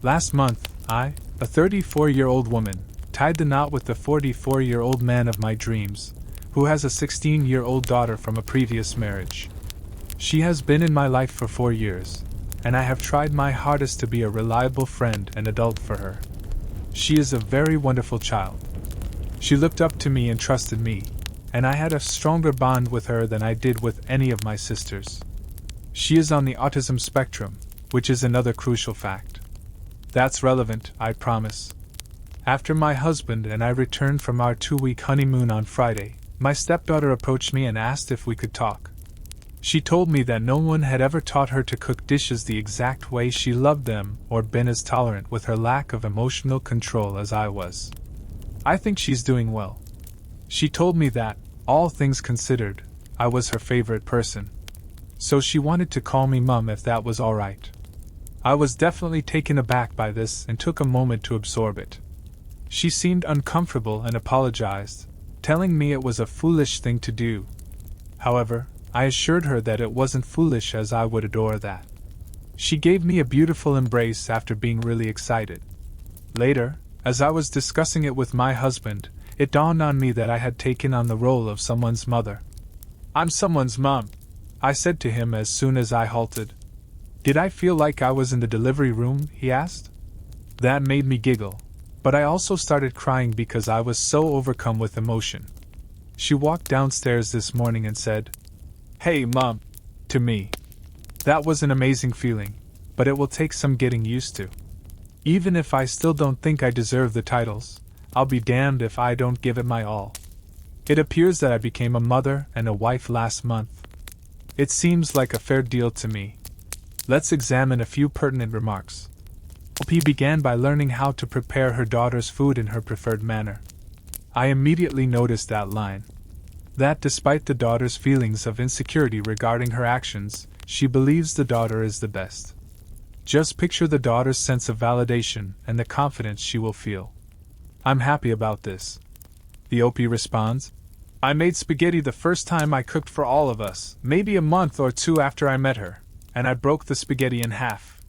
Last month, I, a 34-year-old woman, tied the knot with the 44-year-old man of my dreams, who has a 16-year-old daughter from a previous marriage. She has been in my life for 4 years, and I have tried my hardest to be a reliable friend and adult for her. She is a very wonderful child. She looked up to me and trusted me, and I had a stronger bond with her than I did with any of my sisters. She is on the autism spectrum, which is another crucial fact. That's relevant, I promise. After my husband and I returned from our 2-week honeymoon on Friday, my stepdaughter approached me and asked if we could talk. She told me that no one had ever taught her to cook dishes the exact way she loved them or been as tolerant with her lack of emotional control as I was. I think she's doing well. She told me that, all things considered, I was her favorite person. So she wanted to call me Mum if that was alright. I was definitely taken aback by this and took a moment to absorb it. She seemed uncomfortable and apologized, telling me it was a foolish thing to do. However, I assured her that it wasn't foolish as I would adore that. She gave me a beautiful embrace after being really excited. Later, as I was discussing it with my husband, it dawned on me that I had taken on the role of someone's mother. "I'm someone's mom," I said to him as soon as I halted. "Did I feel like I was in the delivery room?" he asked. That made me giggle, but I also started crying because I was so overcome with emotion. She walked downstairs this morning and said, "Hey, Mom," to me. That was an amazing feeling, but it will take some getting used to. Even if I still don't think I deserve the titles, I'll be damned if I don't give it my all. It appears that I became a mother and a wife last month. It seems like a fair deal to me. Let's examine a few pertinent remarks. P began by learning how to prepare her daughter's food in her preferred manner. I immediately noticed that line. That despite the daughter's feelings of insecurity regarding her actions, she believes the daughter is the best. Just picture the daughter's sense of validation and the confidence she will feel. "I'm happy about this." The OP responds, "I made spaghetti the first time I cooked for all of us, maybe a month or 2 after I met her, and I broke the spaghetti in half.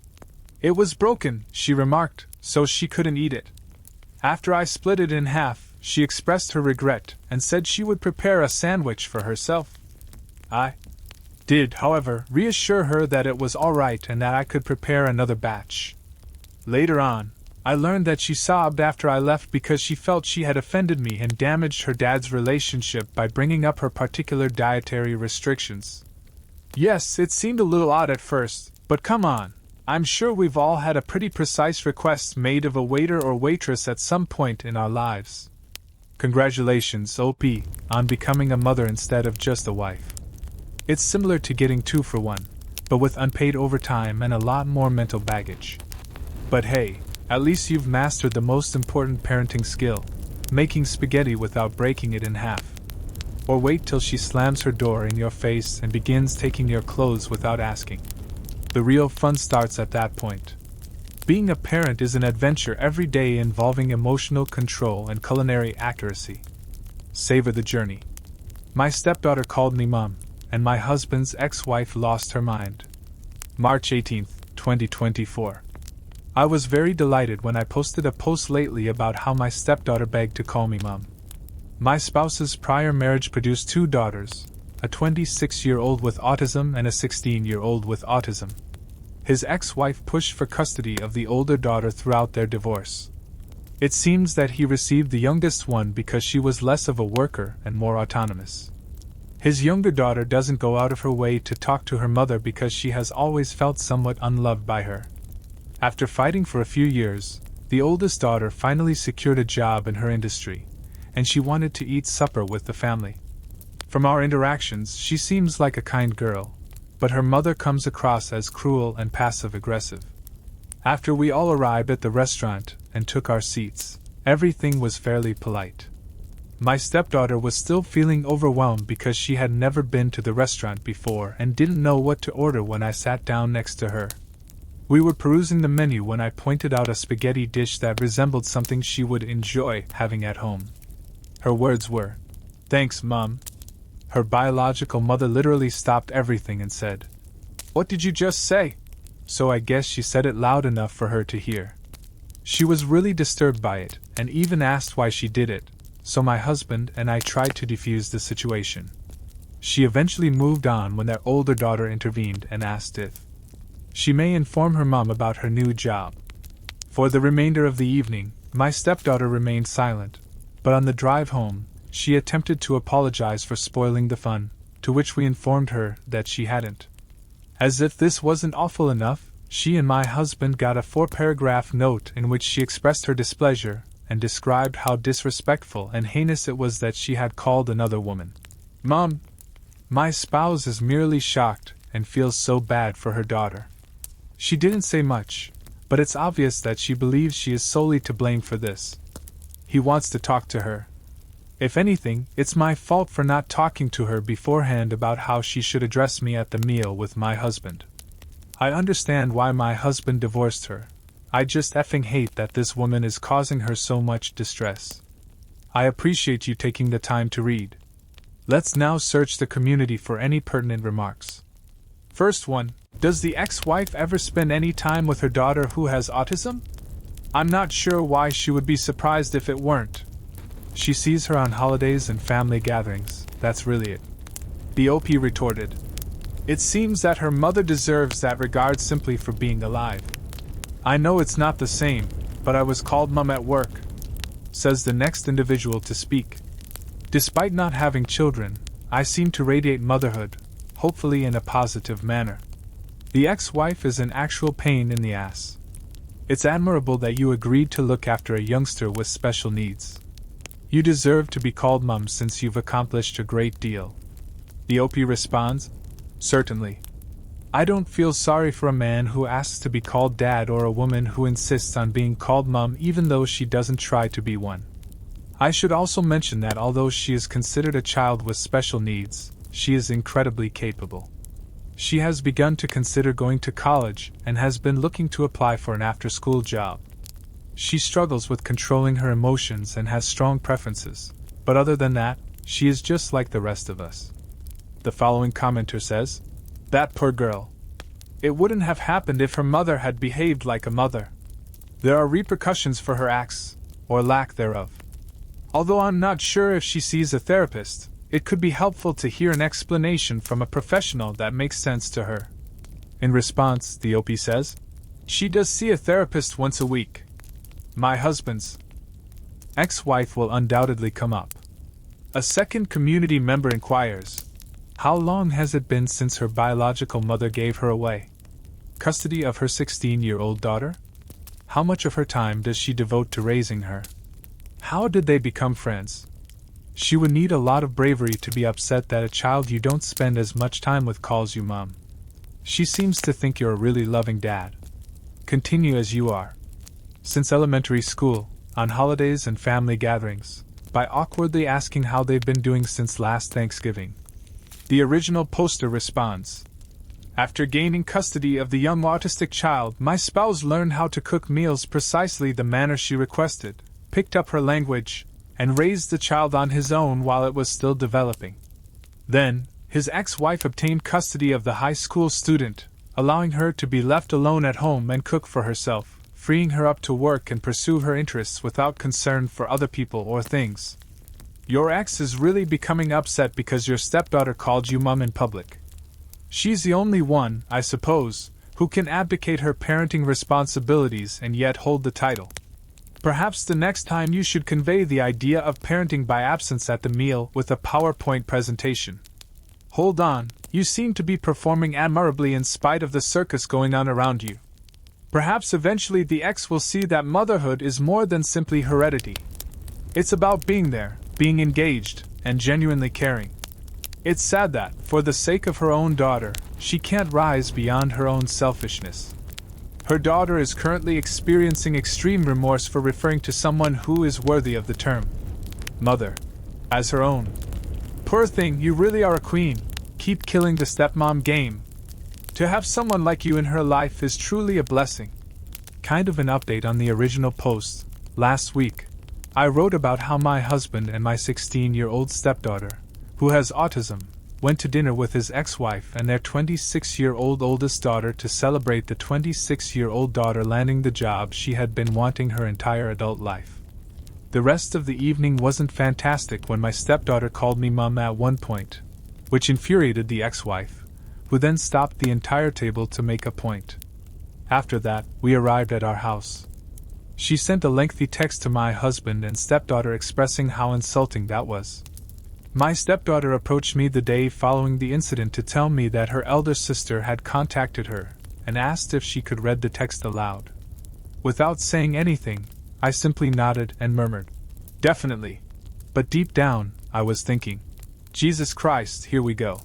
It was broken," she remarked, "so she couldn't eat it. After I split it in half, she expressed her regret and said she would prepare a sandwich for herself. I did, however, reassure her that it was alright and that I could prepare another batch. Later on, I learned that she sobbed after I left because she felt she had offended me and damaged her dad's relationship by bringing up her particular dietary restrictions. Yes, it seemed a little odd at first, but come on. I'm sure we've all had a pretty precise request made of a waiter or waitress at some point in our lives. Congratulations, OP, on becoming a mother instead of just a wife. It's similar to getting 2 for 1, but with unpaid overtime and a lot more mental baggage. But hey, at least you've mastered the most important parenting skill, making spaghetti without breaking it in half. Or wait till she slams her door in your face and begins taking your clothes without asking. The real fun starts at that point. Being a parent is an adventure every day involving emotional control and culinary accuracy. Savor the journey. My stepdaughter called me Mom, and my husband's ex-wife lost her mind. March 18, 2024. I was very delighted when I posted a post lately about how my stepdaughter begged to call me Mom. My spouse's prior marriage produced 2 daughters, a 26-year-old with autism and a 16-year-old with autism. His ex-wife pushed for custody of the older daughter throughout their divorce. It seems that he received the youngest one because she was less of a worker and more autonomous. His younger daughter doesn't go out of her way to talk to her mother because she has always felt somewhat unloved by her. After fighting for a few years, the oldest daughter finally secured a job in her industry, and she wanted to eat supper with the family. From our interactions, she seems like a kind girl, but her mother comes across as cruel and passive-aggressive. After we all arrived at the restaurant and took our seats, everything was fairly polite. My stepdaughter was still feeling overwhelmed because she had never been to the restaurant before and didn't know what to order when I sat down next to her. We were perusing the menu when I pointed out a spaghetti dish that resembled something she would enjoy having at home. Her words were, "Thanks, Mom." Her biological mother literally stopped everything and said, "What did you just say?" So I guess she said it loud enough for her to hear. She was really disturbed by it, and even asked why she did it, so my husband and I tried to defuse the situation. She eventually moved on when their older daughter intervened and asked if she may inform her mom about her new job. For the remainder of the evening, my stepdaughter remained silent, but on the drive home, she attempted to apologize for spoiling the fun, to which we informed her that she hadn't. As if this wasn't awful enough, she and my husband got a 4-paragraph note in which she expressed her displeasure and described how disrespectful and heinous it was that she had called another woman Mom. My spouse is merely shocked and feels so bad for her daughter. She didn't say much, but it's obvious that she believes she is solely to blame for this. He wants to talk to her. If anything, it's my fault for not talking to her beforehand about how she should address me at the meal with my husband. I understand why my husband divorced her. I just effing hate that this woman is causing her so much distress. I appreciate you taking the time to read. Let's now search the community for any pertinent remarks. First one, does the ex-wife ever spend any time with her daughter who has autism? I'm not sure why she would be surprised if it weren't. She sees her on holidays and family gatherings, that's really it. The OP retorted. It seems that her mother deserves that regard simply for being alive. I know it's not the same, but I was called mum at work, says the next individual to speak. Despite not having children, I seem to radiate motherhood, hopefully in a positive manner. The ex-wife is an actual pain in the ass. It's admirable that you agreed to look after a youngster with special needs. You deserve to be called mum since you've accomplished a great deal. The OP responds, certainly. I don't feel sorry for a man who asks to be called dad or a woman who insists on being called mum even though she doesn't try to be one. I should also mention that although she is considered a child with special needs, she is incredibly capable. She has begun to consider going to college and has been looking to apply for an after-school job. She struggles with controlling her emotions and has strong preferences, but other than that, she is just like the rest of us. The following commenter says, that poor girl. It wouldn't have happened if her mother had behaved like a mother. There are repercussions for her acts, or lack thereof. Although I'm not sure if she sees a therapist, it could be helpful to hear an explanation from a professional that makes sense to her. In response, the OP says, she does see a therapist once a week. My husband's ex-wife will undoubtedly come up. A second community member inquires, how long has it been since her biological mother gave her away? Custody of her 16-year-old daughter? How much of her time does she devote to raising her? How did they become friends? She would need a lot of bravery to be upset that a child you don't spend as much time with calls you mom. She seems to think you're a really loving dad. Continue as you are. Since elementary school, on holidays and family gatherings, by awkwardly asking how they've been doing since last Thanksgiving. The original poster responds, after gaining custody of the young autistic child, my spouse learned how to cook meals precisely the manner she requested, picked up her language, and raised the child on his own while it was still developing. Then, his ex-wife obtained custody of the high school student, allowing her to be left alone at home and cook for herself, freeing her up to work and pursue her interests without concern for other people or things. Your ex is really becoming upset because your stepdaughter called you mum in public. She's the only one, I suppose, who can abdicate her parenting responsibilities and yet hold the title. Perhaps the next time you should convey the idea of parenting by absence at the meal with a PowerPoint presentation. Hold on, you seem to be performing admirably in spite of the circus going on around you. Perhaps eventually the ex will see that motherhood is more than simply heredity. It's about being there, being engaged, and genuinely caring. It's sad that, for the sake of her own daughter, she can't rise beyond her own selfishness. Her daughter is currently experiencing extreme remorse for referring to someone who is worthy of the term mother as her own. Poor thing, you really are a queen. Keep killing the stepmom game. To have someone like you in her life is truly a blessing. Kind of an update on the original post. Last week, I wrote about how my husband and my 16-year-old stepdaughter, who has autism, went to dinner with his ex-wife and their 26-year-old oldest daughter to celebrate the 26-year-old daughter landing the job she had been wanting her entire adult life. The rest of the evening wasn't fantastic when my stepdaughter called me mum at one point, which infuriated the ex-wife, who then stopped the entire table to make a point. After that, we arrived at our house. She sent a lengthy text to my husband and stepdaughter expressing how insulting that was. My stepdaughter approached me the day following the incident to tell me that her elder sister had contacted her and asked if she could read the text aloud. Without saying anything, I simply nodded and murmured, "Definitely." But deep down, I was thinking, Jesus Christ, here we go.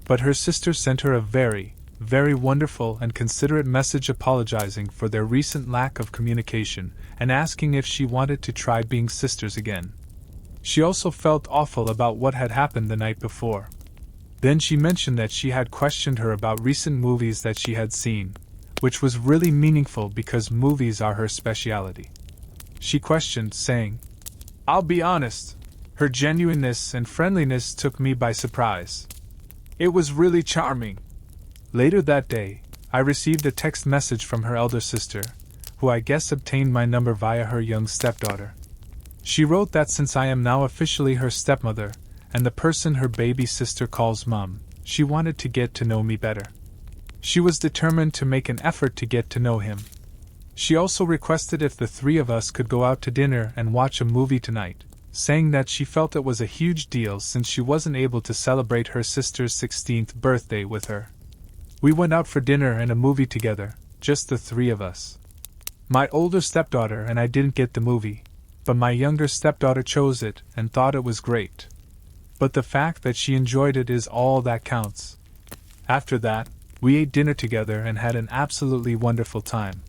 But her sister sent her a very, very wonderful and considerate message apologizing for their recent lack of communication and asking if she wanted to try being sisters again. She also felt awful about what had happened the night before. Then she mentioned that she had questioned her about recent movies that she had seen, which was really meaningful because movies are her specialty. She questioned, saying, "I'll be honest, her genuineness and friendliness took me by surprise. It was really charming." Later that day, I received a text message from her elder sister, who I guess obtained my number via her young stepdaughter. She wrote that since I am now officially her stepmother, and the person her baby sister calls mum, she wanted to get to know me better. She was determined to make an effort to get to know him. She also requested if the three of us could go out to dinner and watch a movie tonight, saying that she felt it was a huge deal since she wasn't able to celebrate her sister's 16th birthday with her. We went out for dinner and a movie together, just the three of us. My older stepdaughter and I didn't get the movie, but my younger stepdaughter chose it and thought it was great. But the fact that she enjoyed it is all that counts. After that, we ate dinner together and had an absolutely wonderful time.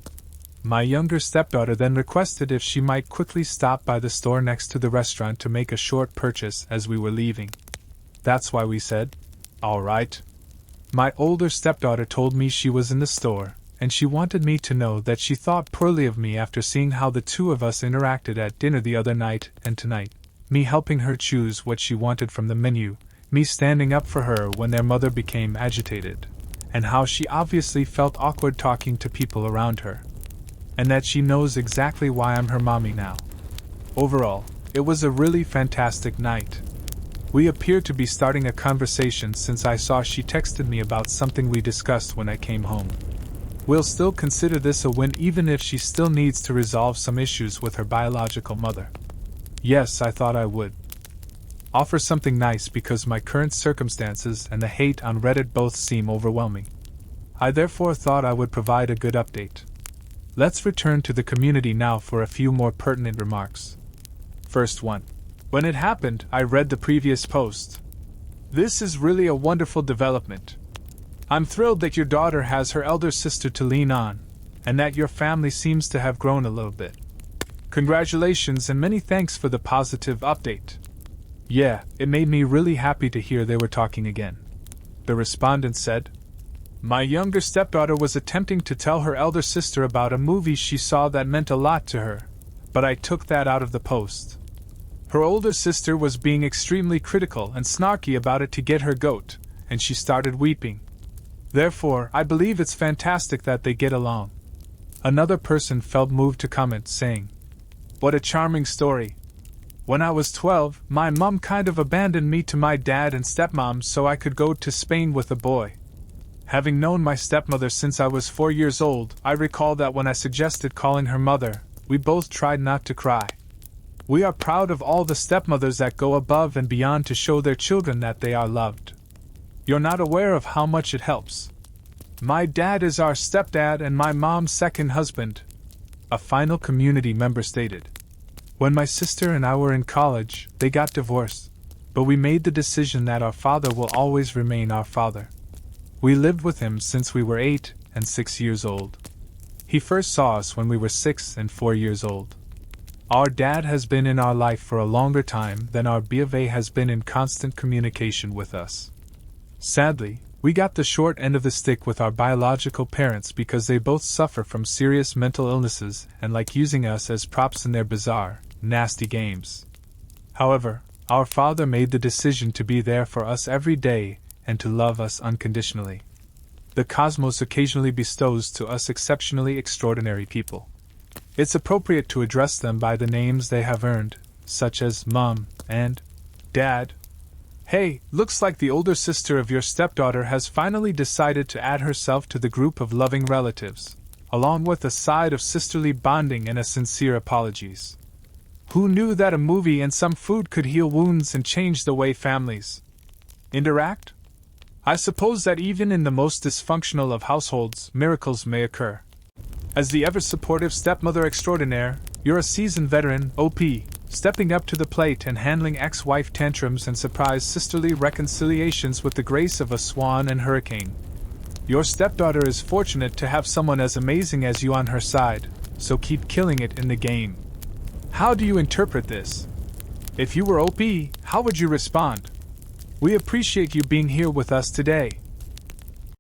My younger stepdaughter then requested if she might quickly stop by the store next to the restaurant to make a short purchase as we were leaving. That's why we said, "All right." My older stepdaughter told me she was in the store, and she wanted me to know that she thought poorly of me after seeing how the two of us interacted at dinner the other night and tonight, me helping her choose what she wanted from the menu, me standing up for her when their mother became agitated, and how she obviously felt awkward talking to people around her. And that she knows exactly why I'm her mommy now. Overall, it was a really fantastic night. We appeared to be starting a conversation since I saw she texted me about something we discussed when I came home. We'll still consider this a win even if she still needs to resolve some issues with her biological mother. Yes, I thought I would offer something nice because my current circumstances and the hate on Reddit both seem overwhelming. I therefore thought I would provide a good update. Let's return to the community now for a few more pertinent remarks. First one. When it happened, I read the previous post. This is really a wonderful development. I'm thrilled that your daughter has her elder sister to lean on, and that your family seems to have grown a little bit. Congratulations and many thanks for the positive update. Yeah, it made me really happy to hear they were talking again. The respondent said, "My younger stepdaughter was attempting to tell her elder sister about a movie she saw that meant a lot to her, but I took that out of the post. Her older sister was being extremely critical and snarky about it to get her goat, and she started weeping. Therefore, I believe it's fantastic that they get along." Another person felt moved to comment, saying, "What a charming story. When I was 12, my mom kind of abandoned me to my dad and stepmom so I could go to Spain with a boy. Having known my stepmother since I was 4 years old, I recall that when I suggested calling her mother, we both tried not to cry. We are proud of all the stepmothers that go above and beyond to show their children that they are loved. You're not aware of how much it helps. My dad is our stepdad and my mom's second husband," a final community member stated. "When my sister and I were in college, they got divorced, but we made the decision that our father will always remain our father. We lived with him since we were 8 and 6 years old. He first saw us when we were 6 and 4 years old. Our dad has been in our life for a longer time than our BFA has been in constant communication with us. Sadly, we got the short end of the stick with our biological parents because they both suffer from serious mental illnesses and like using us as props in their bizarre, nasty games. However, Our Father made the decision to be there for us every day and to love us unconditionally. The cosmos occasionally bestows to us exceptionally extraordinary people. It's appropriate to address them by the names they have earned, such as Mom and Dad. Hey, looks like the older sister of your stepdaughter has finally decided to add herself to the group of loving relatives, along with a side of sisterly bonding and a sincere apologies. Who knew that a movie and some food could heal wounds and change the way families interact? I suppose that even in the most dysfunctional of households, miracles may occur. As the ever-supportive stepmother extraordinaire, you're a seasoned veteran, OP, stepping up to the plate and handling ex-wife tantrums and surprise sisterly reconciliations with the grace of a swan and hurricane. Your stepdaughter is fortunate to have someone as amazing as you on her side, so keep killing it in the game. How do you interpret this? If you were OP, how would you respond? We appreciate you being here with us today.